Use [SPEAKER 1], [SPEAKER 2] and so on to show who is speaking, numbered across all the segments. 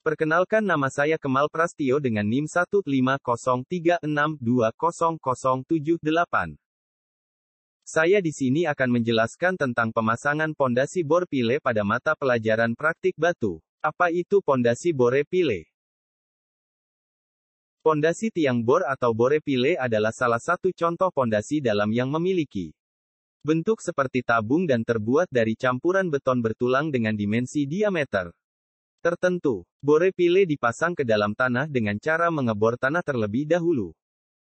[SPEAKER 1] Perkenalkan, nama saya Kemal Prastio dengan NIM 15036220078. Saya di sini akan menjelaskan tentang pemasangan pondasi bor pile pada mata pelajaran praktik batu. Apa itu pondasi bore pile? Pondasi tiang bor atau bore pile adalah salah satu contoh pondasi dalam yang memiliki bentuk seperti tabung dan terbuat dari campuran beton bertulang dengan dimensi diameter tertentu. Bore pile dipasang ke dalam tanah dengan cara mengebor tanah terlebih dahulu.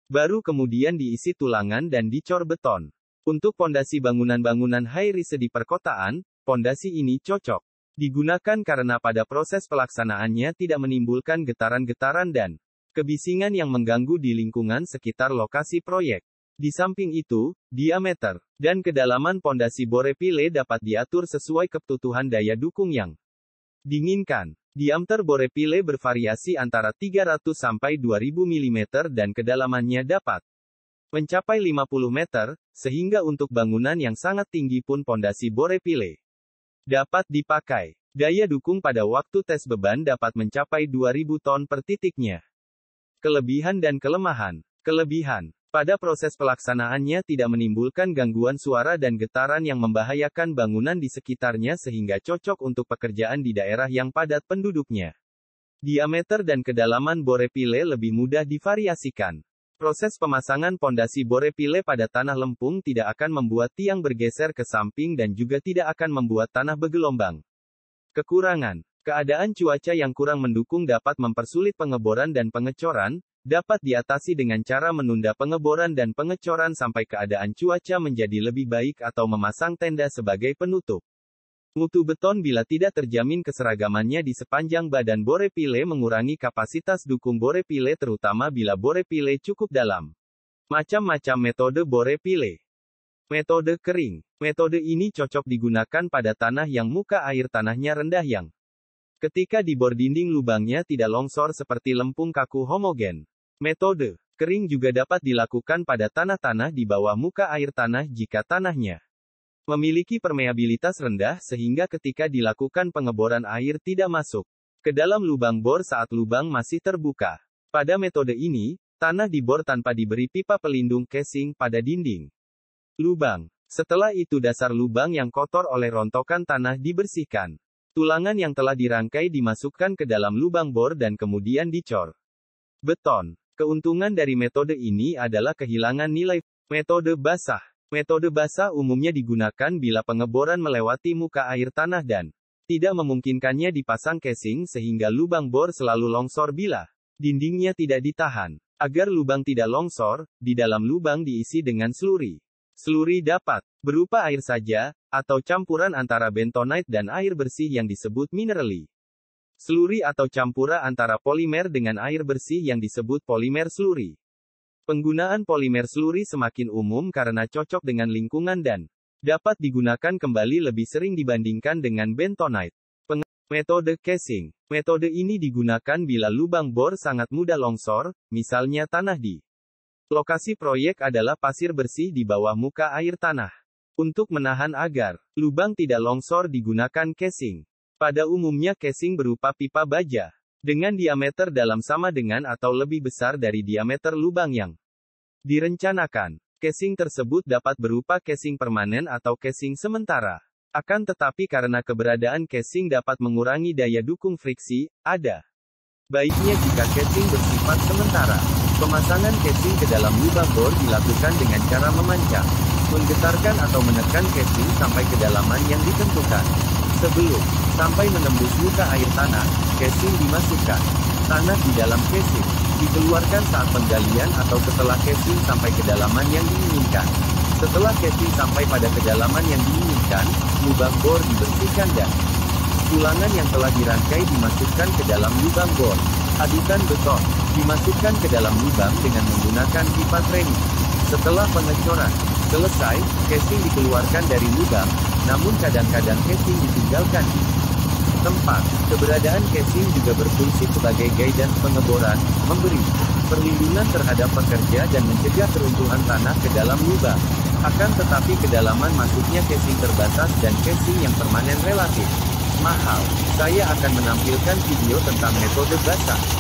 [SPEAKER 1] Baru kemudian diisi tulangan dan dicor beton. Untuk pondasi bangunan-bangunan high-rise di perkotaan, pondasi ini cocok digunakan karena pada proses pelaksanaannya tidak menimbulkan getaran-getaran dan kebisingan yang mengganggu di lingkungan sekitar lokasi proyek. Di samping itu, diameter dan kedalaman pondasi bore pile dapat diatur sesuai kebutuhan daya dukung yang diinginkan. Diameter bore pile bervariasi antara 300 sampai 2000 mm dan kedalamannya dapat mencapai 50 meter, sehingga untuk bangunan yang sangat tinggi pun pondasi bore pile dapat dipakai. Daya dukung pada waktu tes beban dapat mencapai 2000 ton per titiknya. Kelebihan dan kelemahan. Kelebihan. Pada proses pelaksanaannya tidak menimbulkan gangguan suara dan getaran yang membahayakan bangunan di sekitarnya sehingga cocok untuk pekerjaan di daerah yang padat penduduknya. Diameter dan kedalaman bore pile lebih mudah divariasikan. Proses pemasangan pondasi bore pile pada tanah lempung tidak akan membuat tiang bergeser ke samping dan juga tidak akan membuat tanah bergelombang. Kekurangan. Keadaan cuaca yang kurang mendukung dapat mempersulit pengeboran dan pengecoran, dapat diatasi dengan cara menunda pengeboran dan pengecoran sampai keadaan cuaca menjadi lebih baik atau memasang tenda sebagai penutup. Mutu beton bila tidak terjamin keseragamannya di sepanjang badan bore pile mengurangi kapasitas dukung bore pile terutama bila bore pile cukup dalam. Macam-macam metode bore pile. Metode kering. Metode ini cocok digunakan pada tanah yang muka air tanahnya rendah yang ketika dibor dinding lubangnya tidak longsor seperti lempung kaku homogen. Metode kering juga dapat dilakukan pada tanah-tanah di bawah muka air tanah jika tanahnya memiliki permeabilitas rendah sehingga ketika dilakukan pengeboran air tidak masuk ke dalam lubang bor saat lubang masih terbuka. Pada metode ini, tanah dibor tanpa diberi pipa pelindung casing pada dinding lubang. Setelah itu dasar lubang yang kotor oleh rontokan tanah dibersihkan. Tulangan yang telah dirangkai dimasukkan ke dalam lubang bor dan kemudian dicor beton. Keuntungan dari metode ini adalah kehilangan nilai. Metode basah. Metode basah umumnya digunakan bila pengeboran melewati muka air tanah dan tidak memungkinkannya dipasang casing sehingga lubang bor selalu longsor bila dindingnya tidak ditahan. Agar lubang tidak longsor, di dalam lubang diisi dengan sluri. Sluri dapat berupa air saja, atau campuran antara bentonite dan air bersih yang disebut minerali. Sluri atau campuran antara polimer dengan air bersih yang disebut polimer sluri. Penggunaan polimer sluri semakin umum karena cocok dengan lingkungan dan dapat digunakan kembali lebih sering dibandingkan dengan bentonite. Metode casing. Metode ini digunakan bila lubang bor sangat mudah longsor, misalnya tanah di lokasi proyek adalah pasir bersih di bawah muka air tanah. Untuk menahan agar lubang tidak longsor digunakan casing. Pada umumnya casing berupa pipa baja dengan diameter dalam sama dengan atau lebih besar dari diameter lubang yang direncanakan. Casing tersebut dapat berupa casing permanen atau casing sementara. Akan tetapi karena keberadaan casing dapat mengurangi daya dukung friksi, ada baiknya jika casing bersifat sementara. Pemasangan casing ke dalam lubang bor dilakukan dengan cara memancang, menggetarkan atau menekan casing sampai kedalaman yang ditentukan. Sebelum sampai menembus muka air tanah, casing dimasukkan. Tanah di dalam casing dikeluarkan saat penggalian atau setelah casing sampai kedalaman yang diinginkan. Setelah casing sampai pada kedalaman yang diinginkan, lubang bor dibersihkan dan tulangan yang telah dirangkai dimasukkan ke dalam lubang bor. Adukan beton dimasukkan ke dalam lubang dengan menggunakan pipa training. Setelah pengecoran selesai, casing dikeluarkan dari lubang, namun kadang-kadang casing ditinggalkan di tempat. Keberadaan casing juga berfungsi sebagai guidance pengeboran, memberi perlindungan terhadap pekerja dan mencegah keruntuhan tanah ke dalam lubang. Akan tetapi kedalaman masuknya casing terbatas dan casing yang permanen relatif mahal. Saya akan menampilkan video tentang metode basah.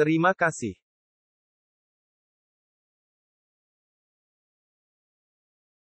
[SPEAKER 1] Terima kasih.